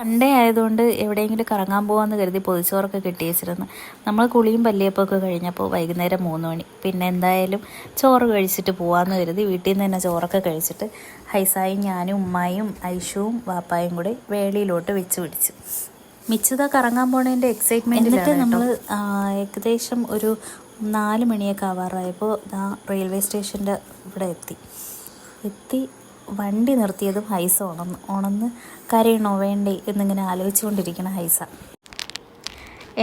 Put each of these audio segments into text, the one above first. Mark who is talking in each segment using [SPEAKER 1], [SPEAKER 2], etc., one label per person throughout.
[SPEAKER 1] Sunday ആയതുകൊണ്ട് എവിടെയെങ്കിലും കറങ്ങാൻ പോകാമെന്ന് കരുതി പൊതിച്ചോറൊക്കെ കെട്ടി വെച്ചിരുന്നു. നമ്മൾ കുളിയും പല്ലിയപ്പൊക്കെ കഴിഞ്ഞപ്പോൾ വൈകുന്നേരം 3 മണി. പിന്നെ എന്തായാലും ചോറ് കഴിച്ചിട്ട് പോകാമെന്ന് കരുതി വീട്ടിൽ നിന്ന് തന്നെ ചോറൊക്കെ കഴിച്ചിട്ട് ഹൈസായും ഞാനും ഉമ്മായും ഐഷുവും വാപ്പായും കൂടി വേളിയിലോട്ട് വെച്ച് പിടിച്ചു. മിച്ചുത കറങ്ങാൻ പോണതിൻ്റെ എക്സൈറ്റ്മെൻറ്റ്. എന്നിട്ട് നമ്മൾ ഏകദേശം ഒരു 4 മണിയൊക്കെ ആവാറായപ്പോൾ റെയിൽവേ സ്റ്റേഷൻ്റെ ഇവിടെ എത്തി വണ്ടി നിർത്തിയതും ഹൈസ ഉണന്ന് കരയണോ വേണ്ടേ എന്നിങ്ങനെ ആലോചിച്ചുകൊണ്ടിരിക്കണം ഹൈസ.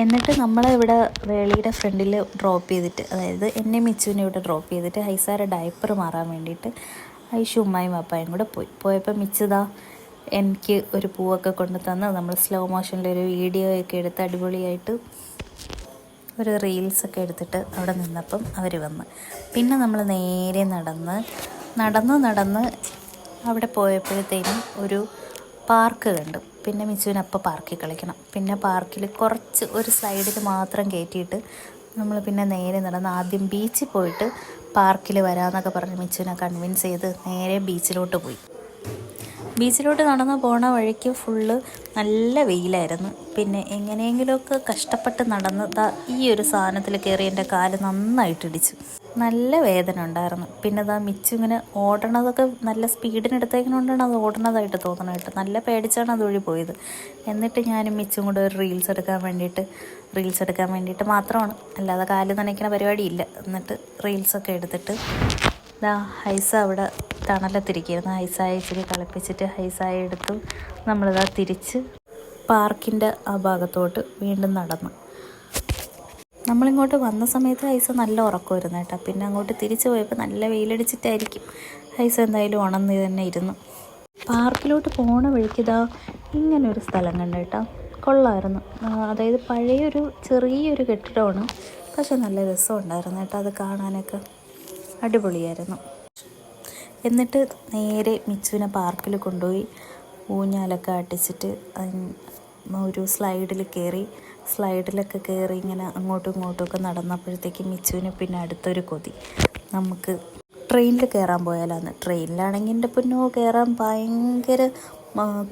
[SPEAKER 1] എന്നിട്ട് നമ്മളെ ഇവിടെ വേളിയുടെ ഫ്രണ്ടിൽ ഡ്രോപ്പ് ചെയ്തിട്ട്, അതായത് എന്നെ മിച്ചുവിനെ ഇവിടെ ഡ്രോപ്പ് ചെയ്തിട്ട് ഹൈസാരെ ഡയപ്പർ മാറാൻ വേണ്ടിയിട്ട് ഐഷു ഉമ്മായും വാപ്പായും കൂടെ പോയപ്പോൾ മിച്ചുതാ എനിക്ക് ഒരു പൂവൊക്കെ കൊണ്ട് തന്ന് നമ്മൾ സ്ലോ മോഷനിലൊരു വീഡിയോ ഒക്കെ എടുത്ത് അടിപൊളിയായിട്ട് ഒരു റീൽസൊക്കെ എടുത്തിട്ട് അവിടെ നിന്നപ്പം അവർ വന്ന്. പിന്നെ നമ്മൾ നേരെ നടന്ന് അവിടെ പോയപ്പോഴത്തേനും ഒരു പാർക്ക് കണ്ടു. പിന്നെ മിച്ചുവിനപ്പം പാർക്കിൽ കളിക്കണം. പിന്നെ പാർക്കിൽ കുറച്ച് ഒരു സ്ലൈഡിൽ മാത്രം കയറ്റിയിട്ട് നമ്മൾ പിന്നെ നേരെ നടന്ന് ആദ്യം ബീച്ചിൽ പോയിട്ട് പാർക്കിൽ വരാമെന്നൊക്കെ പറഞ്ഞ് മിച്ചുവിനെ കൺവിൻസ് ചെയ്ത് നേരെ ബീച്ചിലോട്ട് പോയി. ബീച്ചിലോട്ട് നടന്ന് പോണ വഴിക്ക് ഫുള്ള് നല്ല വെയിലായിരുന്നു. പിന്നെ എങ്ങനെയെങ്കിലുമൊക്കെ കഷ്ടപ്പെട്ട് നടന്ന് ഈ ഒരു സാധനത്തിൽ കയറി എൻ്റെ കാല് നന്നായിട്ടിടിച്ചു. നല്ല വേദന ഉണ്ടായിരുന്നു. പിന്നെ മിച്ചു ഇങ്ങനെ ഓടണതൊക്കെ നല്ല സ്പീഡിനെടുത്തേക്കൊണ്ടാണ് അത് ഓടണതായിട്ട് തോന്നണമായിട്ട്. നല്ല പേടിച്ചാണ് അതുവഴി പോയത്. എന്നിട്ട് ഞാനും മിച്ചും കൂടെ ഒരു റീൽസ് എടുക്കാൻ വേണ്ടിയിട്ട് മാത്രമാണ്, അല്ലാതെ കാല് നനയ്ക്കുന്ന പരിപാടിയില്ല. എന്നിട്ട് റീൽസൊക്കെ എടുത്തിട്ട് ഹൈസ അവിടെ തണലത്തിരിക്കുകയായിരുന്നു. ഹൈസായ ഇച്ചിരി കളിപ്പിച്ചിട്ട് ഹൈസായ എടുത്തു തിരിച്ച് പാർക്കിൻ്റെ ആ ഭാഗത്തോട്ട് വീണ്ടും നടന്നു. നമ്മളിങ്ങോട്ട് വന്ന സമയത്ത് ഹൈസ നല്ല ഉറക്കമായിരുന്നു കേട്ടോ. പിന്നെ അങ്ങോട്ട് തിരിച്ചു പോയപ്പോൾ നല്ല വെയിലടിച്ചിട്ടായിരിക്കും ഹൈസ എന്തായാലും ഉണർന്ന് തന്നെ ഇരുന്നു. പാർക്കിലോട്ട് പോണ വഴിക്ക് ഇങ്ങനൊരു സ്ഥലം കണ്ടു കേട്ടോ. കൊള്ളായിരുന്നു. അതായത് പഴയൊരു ചെറിയൊരു കെട്ടിടമാണ്, പക്ഷെ നല്ല രസമുണ്ടായിരുന്നു കേട്ടോ. അത് കാണാനൊക്കെ അടിപൊളിയായിരുന്നു. എന്നിട്ട് നേരെ മിച്ചുവിനെ പാർക്കിൽ കൊണ്ടുപോയി ഊഞ്ഞാലൊക്കെ അടിച്ചിട്ട് ഒരു സ്ലൈഡിലൊക്കെ കയറി ഇങ്ങനെ അങ്ങോട്ടും ഇങ്ങോട്ടുമൊക്കെ നടന്നപ്പോഴത്തേക്ക് മിച്ചുവിന് പിന്നെ അടുത്തൊരു കൊതി, നമുക്ക് ട്രെയിനിൽ കയറാൻ പോയാലാന്ന്. ട്രെയിനിലാണെങ്കിൽ എൻ്റെ പൊന്നോ കയറാൻ ഭയങ്കര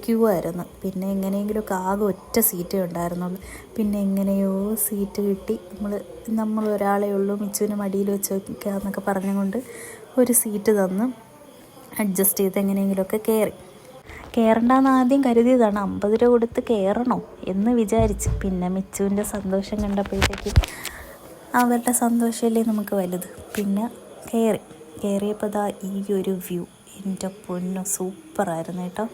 [SPEAKER 1] ക്യൂ ആയിരുന്നു. പിന്നെ എങ്ങനെയെങ്കിലുമൊക്കെ ആകെ ഒറ്റ സീറ്റേ ഉണ്ടായിരുന്നുള്ളൂ. പിന്നെ എങ്ങനെയോ സീറ്റ് കിട്ടി. നമ്മൾ ഒരാളേ ഉള്ളൂ, മിച്ചുവിന് മടിയിൽ വെച്ച് വയ്ക്കാമെന്നൊക്കെ പറഞ്ഞുകൊണ്ട് ഒരു സീറ്റ് തന്ന് അഡ്ജസ്റ്റ് ചെയ്ത് എങ്ങനെയെങ്കിലുമൊക്കെ കയറണ്ടെന്ന് ആദ്യം കരുതിയതാണ്. 50 രൂപ കൊടുത്ത് കയറണോ എന്ന് വിചാരിച്ച്. പിന്നെ മിച്ചുവിൻ്റെ സന്തോഷം കണ്ടപ്പോഴത്തേക്ക് അവരുടെ സന്തോഷമല്ലേ നമുക്ക് വലുത്. പിന്നെ കയറിയപ്പോൾ ഈ ഒരു വ്യൂ എൻ്റെ പൊന്നോ സൂപ്പറായിരുന്നു കേട്ടോ.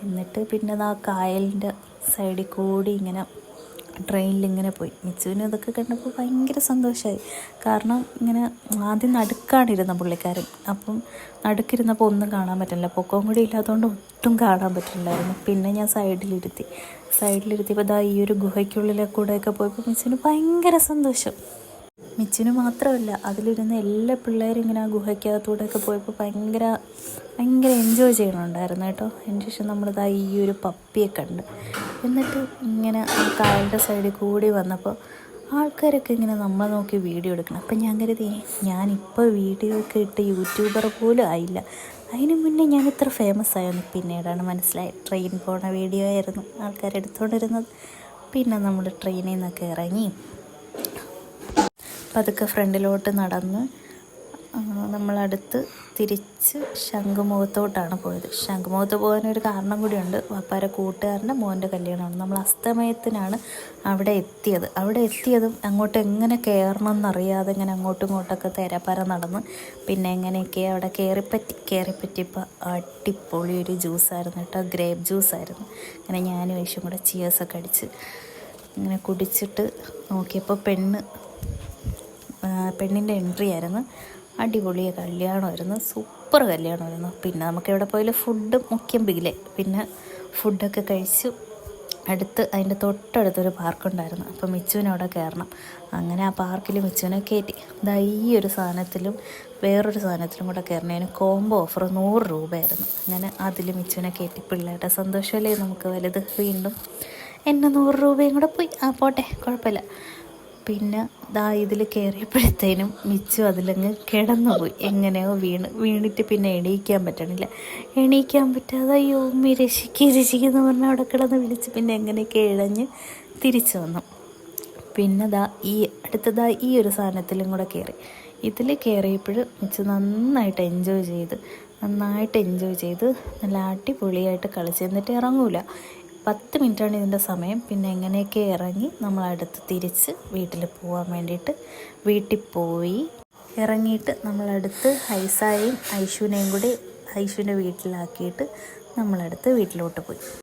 [SPEAKER 1] എന്നിട്ട് പിന്നെ കായലിൻ്റെ സൈഡിൽ കൂടി ഇങ്ങനെ ട്രെയിനിലിങ്ങനെ പോയി. മിച്ചുവിന് ഇതൊക്കെ കണ്ടപ്പോൾ ഭയങ്കര സന്തോഷമായി. കാരണം ഇങ്ങനെ ആദ്യം നടുക്കാണിരുന്ന പുള്ളിക്കാരൻ. അപ്പം നടുക്കിരുന്നപ്പോൾ ഒന്നും കാണാൻ പറ്റില്ല, പൊക്കവും കൂടി ഇല്ലാത്തതുകൊണ്ട് ഒട്ടും കാണാൻ പറ്റില്ലായിരുന്നു. പിന്നെ ഞാൻ സൈഡിലിരുത്തിയപ്പോൾ ഈ ഒരു ഗുഹയ്ക്കുള്ളിലെ കൂടെയൊക്കെ പോയപ്പോൾ മിച്ചുവിന് ഭയങ്കര സന്തോഷം. മിച്ചുവിന് മാത്രമല്ല, അതിലിരുന്ന എല്ലാ പിള്ളേരും ഇങ്ങനെ ആ ഗുഹയ്ക്കകത്തൂടെയൊക്കെ പോയപ്പോൾ ഭയങ്കര എൻജോയ് ചെയ്യണുണ്ടായിരുന്നു കേട്ടോ. അതിന് ശേഷം നമ്മൾ ഈ ഒരു പപ്പിയെ കണ്ട്. എന്നിട്ട് ഇങ്ങനെ ആ കായലിൻ്റെ സൈഡിൽ കൂടി വന്നപ്പോൾ ആൾക്കാരൊക്കെ ഇങ്ങനെ നമ്മളെ നോക്കി വീഡിയോ എടുക്കണം. അപ്പം ഞാൻ കരുതി ഞാനിപ്പോൾ വീഡിയോ ഒക്കെ ഇട്ട് യൂട്യൂബർ പോലും ആയില്ല. അതിന് മുന്നേ ഞാൻ ഇത്ര ഫേമസ് ആയെന്ന് പിന്നീടാണ് മനസ്സിലായത്. ട്രെയിൻ പോണ വീഡിയോ ആയിരുന്നു ആൾക്കാരെടുത്തുകൊണ്ടിരുന്നത്. പിന്നെ നമ്മൾ ട്രെയിനിൽ നിന്നൊക്കെ ഇറങ്ങി പതുക്കെ ഫ്രണ്ടിലോട്ട് നടന്ന് നമ്മളടുത്ത് തിരിച്ച് ശംഖുമുഖത്തോട്ടാണ് പോയത്. ശംഖുമുഖത്ത് പോകാനൊരു കാരണം കൂടിയുണ്ട്. വാപ്പാരെ കൂട്ടുകാരൻ്റെ മോൻ്റെ കല്യാണമാണ്. നമ്മൾ അസ്തമയത്തിനാണ് അവിടെ എത്തിയതും അങ്ങോട്ട് എങ്ങനെ കയറണം എന്നറിയാതെ ഇങ്ങനെ അങ്ങോട്ടും ഇങ്ങോട്ടൊക്കെ തേരാപ്പാര നടന്ന് പിന്നെ എങ്ങനെയൊക്കെ അവിടെ കയറിപ്പറ്റിയപ്പോൾ അടിപൊളി ഒരു ജ്യൂസായിരുന്നു കേട്ടോ. ഗ്രേപ്പ് ജ്യൂസായിരുന്നു. അങ്ങനെ ഞാനും യേശും കൂടെ ചിയേഴ്സൊക്കെ അടിച്ച് ഇങ്ങനെ കുടിച്ചിട്ട് നോക്കിയപ്പോൾ പെണ്ണിൻ്റെ എൻട്രി ആയിരുന്നു. അടിപൊളി കല്യാണമായിരുന്നു, സൂപ്പർ കല്യാണമായിരുന്നു. പിന്നെ നമുക്ക് എവിടെ പോയാലും ഫുഡ് മുഖ്യം ബില്ലേ. പിന്നെ ഫുഡൊക്കെ കഴിച്ചു. അതിൻ്റെ തൊട്ടടുത്തൊരു പാർക്കുണ്ടായിരുന്നു. അപ്പോൾ മിച്ചുവിന് അവിടെ കയറണം. അങ്ങനെ ആ പാർക്കിൽ മിച്ചുവിനെ കയറ്റി. ഈ ഒരു സാധനത്തിലും വേറൊരു സാധനത്തിലും കൂടെ കയറണതിന് കോംബോ ഓഫർ 100 രൂപയായിരുന്നു. അങ്ങനെ അതിൽ മിച്ചുവിനെ കയറ്റി. പിള്ളേരുടെ സന്തോഷമല്ലേ നമുക്ക് വലുത്. വീണ്ടും എന്നെ 100 രൂപയും കൂടെ പോയി. പോട്ടെ കുഴപ്പമില്ല. പിന്നെ ദാ ഇതിൽ കയറിയപ്പോഴത്തേനും മിച്ചു അതിലങ്ങ് കിടന്നുപോയി. എങ്ങനെയോ വീണിട്ട് പിന്നെ എണീക്കാൻ പറ്റണില്ല. എണീക്കാൻ പറ്റാതെ അയ്യോ ഉമ്മി രക്ഷിക്കുന്നു പറഞ്ഞാൽ അവിടെ കിടന്ന് വിളിച്ച് പിന്നെ എങ്ങനെയൊക്കെ ഇഴഞ്ഞ് തിരിച്ചു വന്നു. പിന്നെ അടുത്തതാ ഈ ഒരു സാധനത്തിലും കൂടെ കയറി. ഇതിൽ കയറിയപ്പോൾ മിച്ചു നന്നായിട്ട് എൻജോയ് ചെയ്ത് നല്ല അടിപൊളിയായിട്ട് കളിച്ച്. എന്നിട്ട് ഇറങ്ങൂല. 10 മിനിറ്റാണ് ഇതിൻ്റെ സമയം. പിന്നെ എങ്ങനെയൊക്കെ ഇറങ്ങി നമ്മളടുത്ത് തിരിച്ച് വീട്ടിൽ പോകാൻ വേണ്ടിയിട്ട് വീട്ടിൽ പോയി. ഇറങ്ങിയിട്ട് നമ്മളടുത്ത് ഹൈസായും ഐഷുവിനെയും കൂടി ഐഷുവിൻ്റെ വീട്ടിലാക്കിയിട്ട് നമ്മളടുത്ത് വീട്ടിലോട്ട് പോയി.